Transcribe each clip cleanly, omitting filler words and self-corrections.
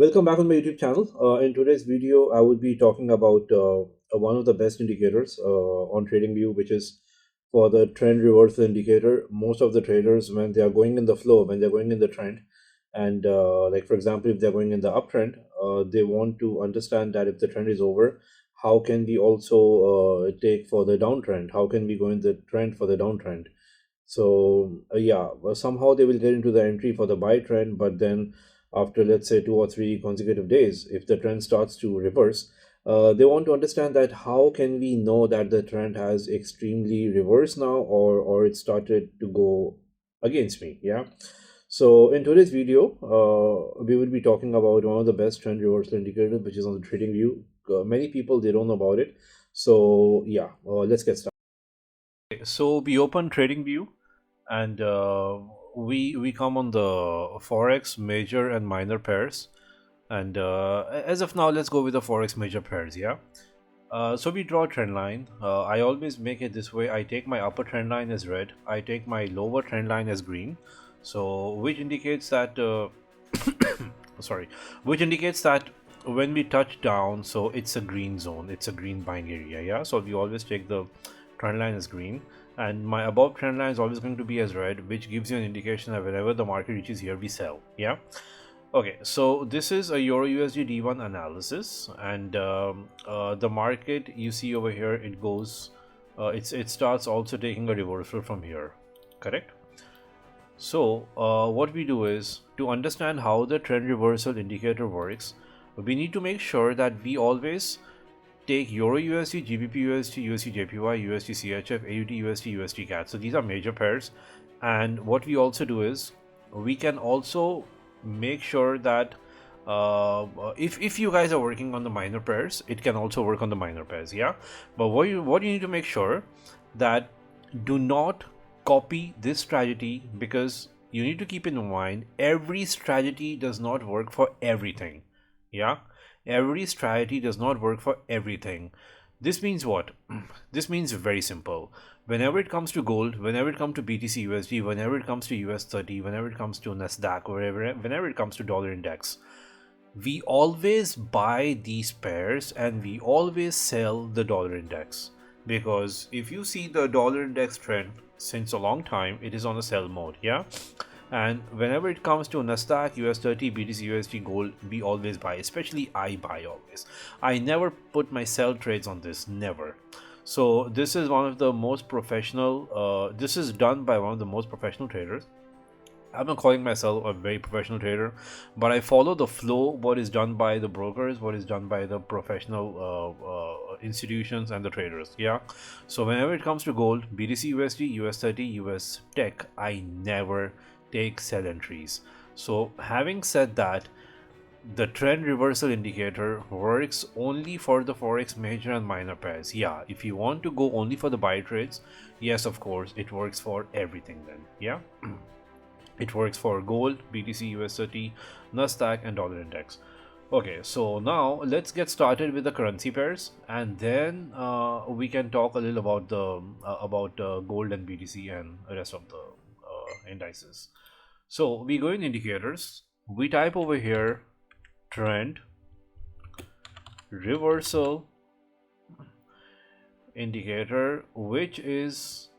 Welcome back on my YouTube channel. In today's video, I will be talking about one of the best indicators on TradingView, which is for the trend reversal indicator. Most of the traders, when they are going in the flow, when they're going in the trend, and like for example, if they're going in the uptrend, they want to understand that if the trend is over, how can we also take for the downtrend? How can we go in the trend for the downtrend? So yeah, well, somehow they will get into the entry for the buy trend, but then after let's say 2 or 3 consecutive days, if the trend starts to reverse, they want to understand that how can we know that the trend has extremely reversed now, or it started to go against me. Yeah. So in today's video, we will be talking about one of the best trend reversal indicators, which is on the TradingView. Many people, they don't know about it. So yeah, let's get started. Okay, so we open TradingView, and we come on the forex major and minor pairs, and as of now, let's go with the forex major pairs. Yeah. So we draw a trend line. I always make it this way. I take my upper trend line as red, I take my lower trend line as green, so which indicates that sorry, which indicates that when we touch down, so it's a green zone, it's a green buying area. Yeah, so we always take the trend line as green, and my above trend line is always going to be as red, which gives you an indication that whenever the market reaches here, we sell. Yeah. Okay, so this is a Euro USD D1 analysis, and the market you see over here, it goes, it starts also taking a reversal from here, correct? So what we do is, to understand how the trend reversal indicator works, we need to make sure that we always take Euro USD, GBP USD, USD JPY, USD CHF, AUD USD, USD CAD. So these are major pairs, and what we also do is, we can also make sure that if you guys are working on the minor pairs, it can also work on the minor pairs. Yeah, but what you need to make sure that do not copy this strategy, because you need to keep in mind every strategy does not work for everything. Yeah, every strategy does not work for everything. This means what? This means very simple. Whenever it comes to gold, whenever it comes to BTC USD, whenever it comes to US 30, whenever it comes to NASDAQ, whenever it comes to dollar index, we always buy these pairs and we always sell the dollar index. Because if you see the dollar index trend since a long time, it is on a sell mode. Yeah. And whenever it comes to NASDAQ, US 30, BTC USD, gold, we always buy. Especially I buy always. I never put my sell trades on this, never. So this is one of the most professional, this is done by one of the most professional traders. I'm not calling myself a very professional trader, but I follow the flow, what is done by the brokers, what is done by the professional institutions and the traders. Yeah. So whenever it comes to gold, BTC USD, US 30, US tech, I never take sell entries. So having said that, the trend reversal indicator works only for the forex major and minor pairs. Yeah, if you want to go only for the buy trades, yes, of course, it works for everything then. Yeah. It works for gold, BTC US 30, NASDAQ, and dollar index. Okay, so now let's get started with the currency pairs, and then we can talk a little about the gold and BTC and the rest of the indices. So we go in indicators, we type over here trend reversal indicator, which is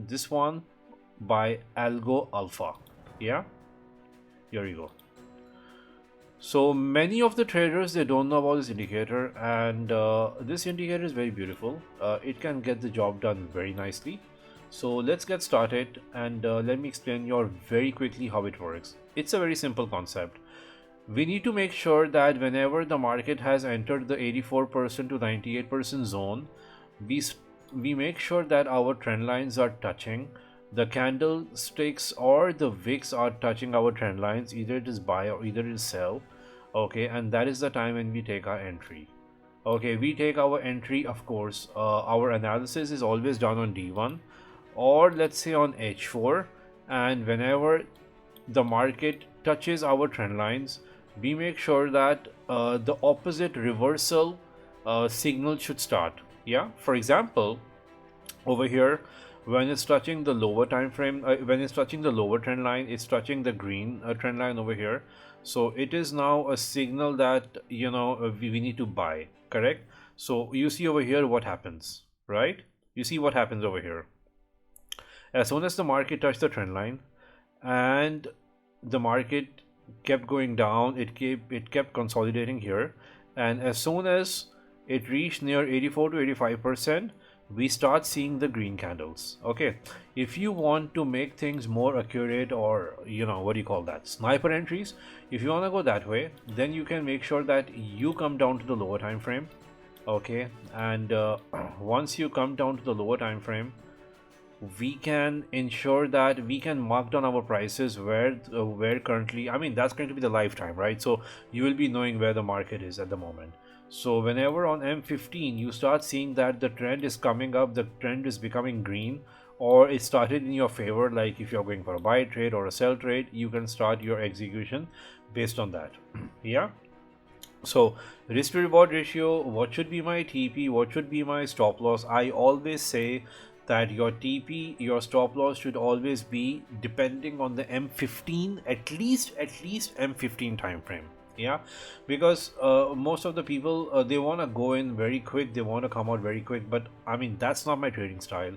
this one by Algo Alpha. Yeah, here you go. So many of the traders, they don't know about this indicator, and this indicator is very beautiful. It can get the job done very nicely. So let's get started, and let me explain you very quickly how it works. It's a very simple concept. We need to make sure that whenever the market has entered the 84% to 98% zone, we make sure that our trend lines are touching, the candlesticks or the wicks are touching our trend lines, either it is buy or either it is sell. Okay, and that is the time when we take our entry. Okay, we take our entry, of course. Our analysis is always done on D1, or let's say on H4, and whenever the market touches our trend lines, we make sure that the opposite reversal signal should start. Yeah, for example, over here when it's touching the lower time frame, when it's touching the lower trend line, it's touching the green trend line over here. So it is now a signal that, you know, we need to buy, correct? So you see over here what happens, right? You see what happens over here. As soon as the market touched the trend line and the market kept going down, it kept consolidating here, and as soon as it reached near 84 to 85%, we start seeing the green candles. Okay, if you want to make things more accurate, or you know, what do you call that, sniper entries, if you want to go that way, then you can make sure that you come down to the lower time frame. Okay, and once you come down to the lower time frame, we can ensure that we can mark down our prices where currently, I mean, that's going to be the lifetime, right? So you will be knowing where the market is at the moment. So whenever on M15 you start seeing that the trend is coming up, the trend is becoming green, or it started in your favor, like if you're going for a buy trade or a sell trade, you can start your execution based on that. Yeah. So risk to reward ratio, what should be my TP, what should be my stop loss? I always say that your TP, your stop loss should always be depending on the M15, at least M15 time frame. Yeah, because most of the people, they want to go in very quick, they want to come out very quick, but I mean, that's not my trading style.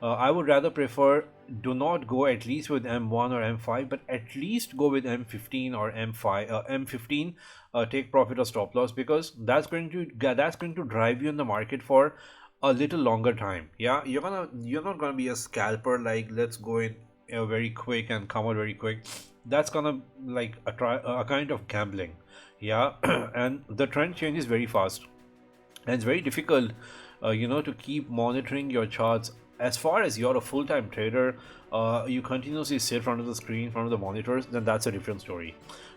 I would rather prefer, do not go at least with M1 or M5, but at least go with M15 or M5, M15, take profit or stop loss, because that's going to drive you in the market for a little longer time. Yeah, you're not gonna be a scalper, like let's go in very quick and come out very quick. That's gonna like a kind of gambling. Yeah. And the trend changes very fast, and it's very difficult, you know, to keep monitoring your charts. As far as you're a full-time trader, you continuously sit in front of the screen, in front of the monitors, then that's a different story.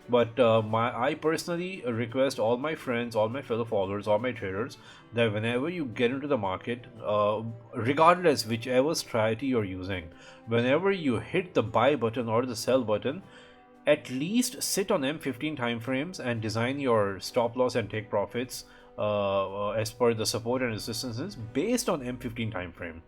But I personally request all my friends, all my fellow followers, all my traders, that whenever you get into the market, regardless whichever strategy you're using, whenever you hit the buy button or the sell button, at least sit on M15 timeframes and design your stop loss and take profits as per the support and resistances based on M15 time frame.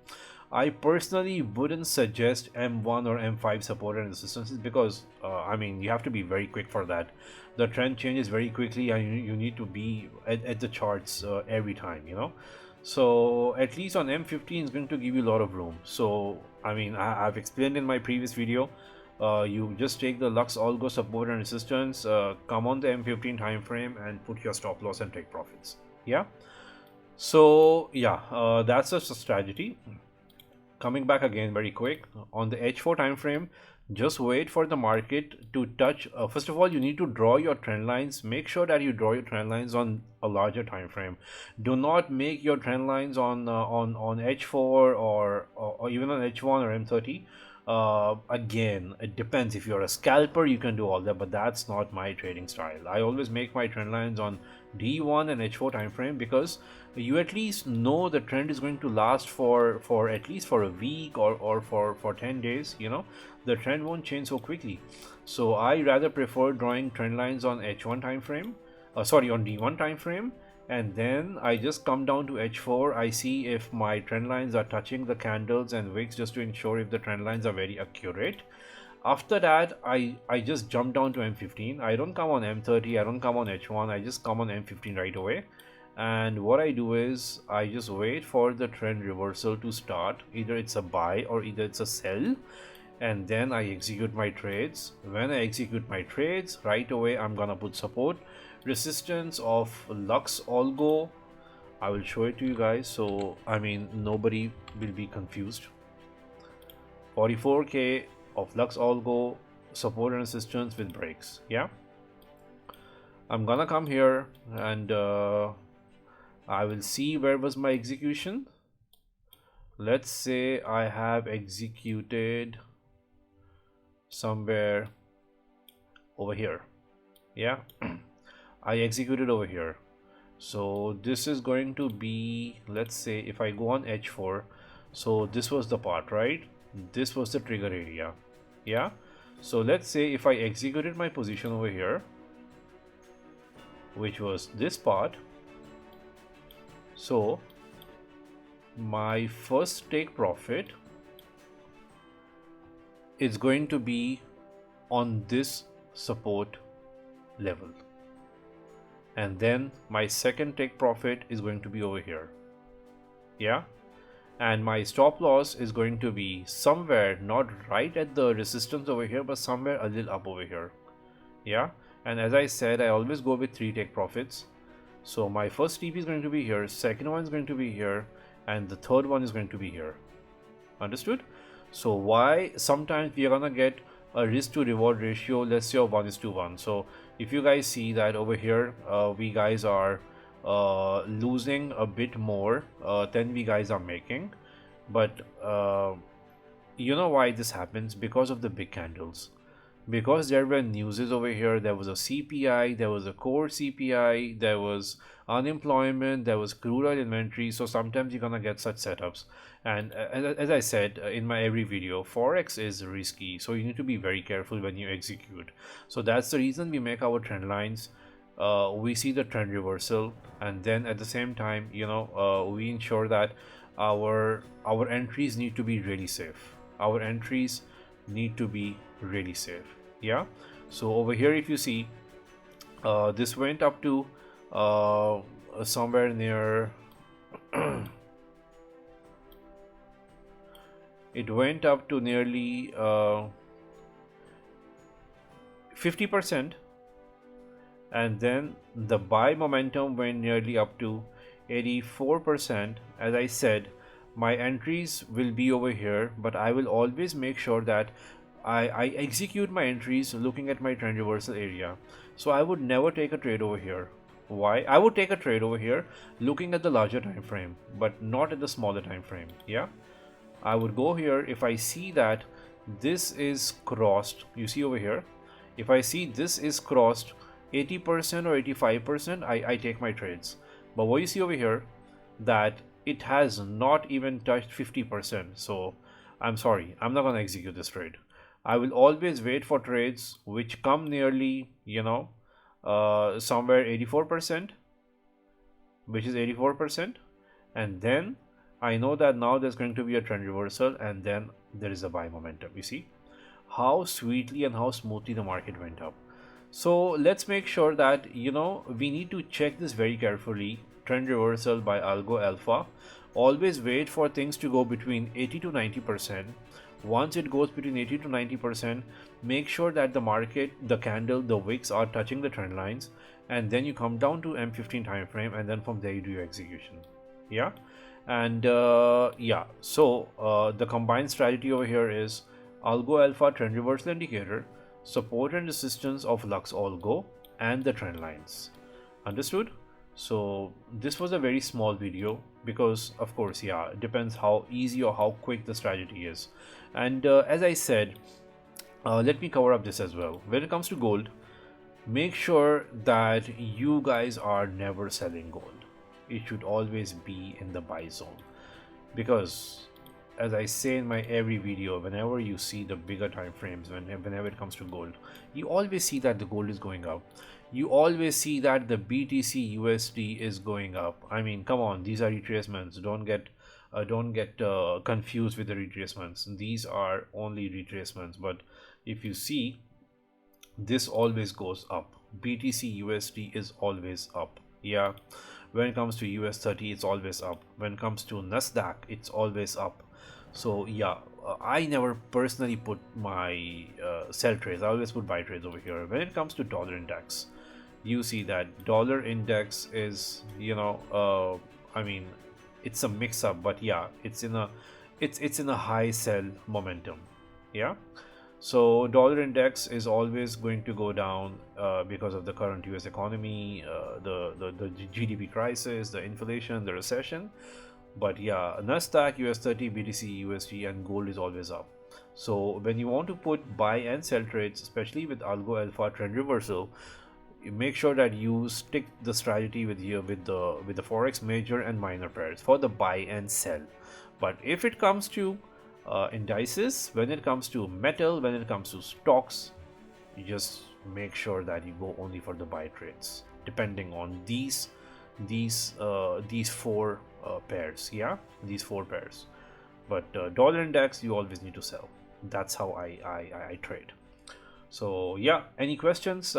I personally wouldn't suggest M1 or M5 support and resistances, because I mean, you have to be very quick for that. The trend changes very quickly, and you need to be at the charts every time, you know. So at least on M15 is going to give you a lot of room. So I mean, I've explained in my previous video. You just take the Lux Algo support and resistance, come on the M15 time frame and put your stop loss and take profits. Yeah. So yeah, that's just a strategy. Coming back again very quick on the H4 time frame, just wait for the market to touch. First of all, you need to draw your trend lines. Make sure that you draw your trend lines on a larger time frame. Do not make your trend lines on H4 or even on H1 or M30. Again, it depends. If you're a scalper, you can do all that, but that's not my trading style. I always make my trend lines on D1 and H4 time frame, because you at least know the trend is going to last for at least for a week or for 10 days. You know, the trend won't change so quickly. So I rather prefer drawing trend lines on H1 time frame, sorry, on D1 time frame, and then I just come down to H4. I see if my trend lines are touching the candles and wicks, just to ensure if the trend lines are very accurate. After that, I just jump down to M15. I don't come on M30, I don't come on H1, I just come on M15 right away. And what I do is I just wait for the trend reversal to start. Either it's a buy or either it's a sell, and then I execute my trades. When I execute my trades, right away I'm gonna put support resistance of Lux Algo. I will show it to you guys, so I mean, nobody will be confused. 44k of Lux Algo, support and resistance with breaks. Yeah, I'm gonna come here and I will see where was my execution. Let's say I have executed somewhere over here. Yeah. I executed over here. So this is going to be, let's say if I go on H4, so this was the part, right? This was the trigger area. Yeah. So let's say if I executed my position over here, which was this part, so my first take profit is going to be on this support level, and then my second take profit is going to be over here. Yeah, and my stop loss is going to be somewhere not right at the resistance over here, but somewhere a little up over here. Yeah, and as I said, I always go with 3 take profits. So my first TP is going to be here, second one is going to be here, and the third one is going to be here. Understood? So why sometimes we are gonna get a risk to reward ratio, let's say of 1:1. So if you guys see that over here, we guys are losing a bit more than we guys are making, but you know why this happens? Because of the big candles. Because there were newses over here, there was a CPI, there was a core CPI, there was unemployment, there was crude oil inventory. So sometimes you're gonna get such setups. And as I said in my every video, Forex is risky, so you need to be very careful when you execute. So that's the reason we make our trend lines. We see the trend reversal, and then at the same time, you know, we ensure that our entries need to be really safe. Our entries need to be really safe. Yeah, so over here if you see, this went up to somewhere near it went up to nearly 50%, and then the buy momentum went nearly up to 84%. As I said, my entries will be over here, but I will always make sure that I execute my entries looking at my trend reversal area. So I would never take a trade over here. Why? I would take a trade over here looking at the larger time frame, but not at the smaller time frame. Yeah, I would go here if I see that this is crossed. You see over here, if I see this is crossed 80% or 85%, I take my trades. But what you see over here, that it has not even touched 50%. So I'm sorry, I'm not going to execute this trade. I will always wait for trades which come nearly, you know, somewhere 84%, which is 84%, and then I know that now there's going to be a trend reversal, and then there is a buy momentum. You see how sweetly and how smoothly the market went up. So let's make sure that, you know, we need to check this very carefully. Trend reversal by algo alpha. Always wait for things to go between 80 to 90%. Once it goes between 80 to 90%, make sure that the market, the candle, the wicks are touching the trend lines, and then you come down to M15 time frame, and then from there you do your execution. Yeah, and yeah, so the combined strategy over here is algo alpha, trend reversal indicator, support and resistance of Lux Algo, and the trend lines. Understood? So this was a very small video because, of course, yeah, it depends how easy or how quick the strategy is. And as I said, let me cover up this as well. When it comes to gold, make sure that you guys are never selling gold. It should always be in the buy zone, because as I say in my every video, whenever you see the bigger time frames, whenever it comes to gold, you always see that the gold is going up. You always see that the BTC USD is going up. I mean, come on, these are retracements. Don't get confused with the retracements. These are only retracements. But if you see, this always goes up. BTC USD is always up. Yeah. When it comes to US 30, it's always up. When it comes to NASDAQ, it's always up. So yeah, I never personally put my sell trades. I always put buy trades over here. When it comes to dollar index, you see that dollar index is, you know, I mean, it's a mix up, but yeah, it's in a high sell momentum. Yeah. So dollar index is always going to go down because of the current US economy, the GDP crisis, the inflation, the recession. But yeah, NASDAQ, US 30, BTC, USD, and gold is always up. So when you want to put buy and sell trades, especially with algo alpha trend reversal, you make sure that you stick the strategy with the forex major and minor pairs for the buy and sell. But if it comes to indices, when it comes to metal, when it comes to stocks, you just make sure that you go only for the buy trades, depending on these four pairs. Yeah, these four pairs. But dollar index, you always need to sell. that's how I trade. So yeah, any questions,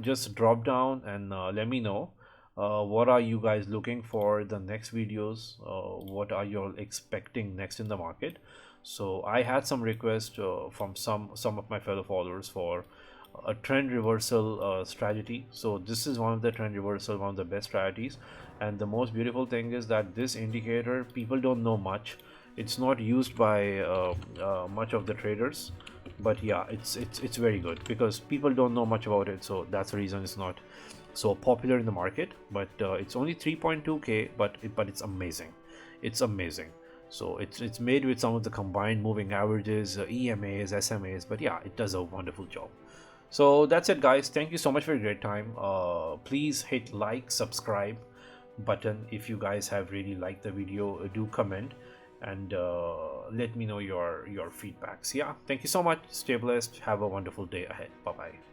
just drop down and let me know. What are you guys looking for the next videos? What are you all expecting next in the market? So I had some requests from some of my fellow followers for a trend reversal strategy. So this is one of the trend reversal, one of the best strategies. And the most beautiful thing is that this indicator, people don't know much. It's not used by much of the traders, but yeah, it's very good because people don't know much about it. So that's the reason it's not so popular in the market. But it's only 3.2k, but it's amazing. It's amazing. So it's made with some of the combined moving averages, EMAs, SMAs. But yeah, it does a wonderful job. So that's it, guys. Thank you so much for your great time. Please hit like, subscribe button if you guys have really liked the video. Do comment and let me know your feedbacks. Yeah, thank you so much. Stay blessed. Have a wonderful day ahead. Bye bye.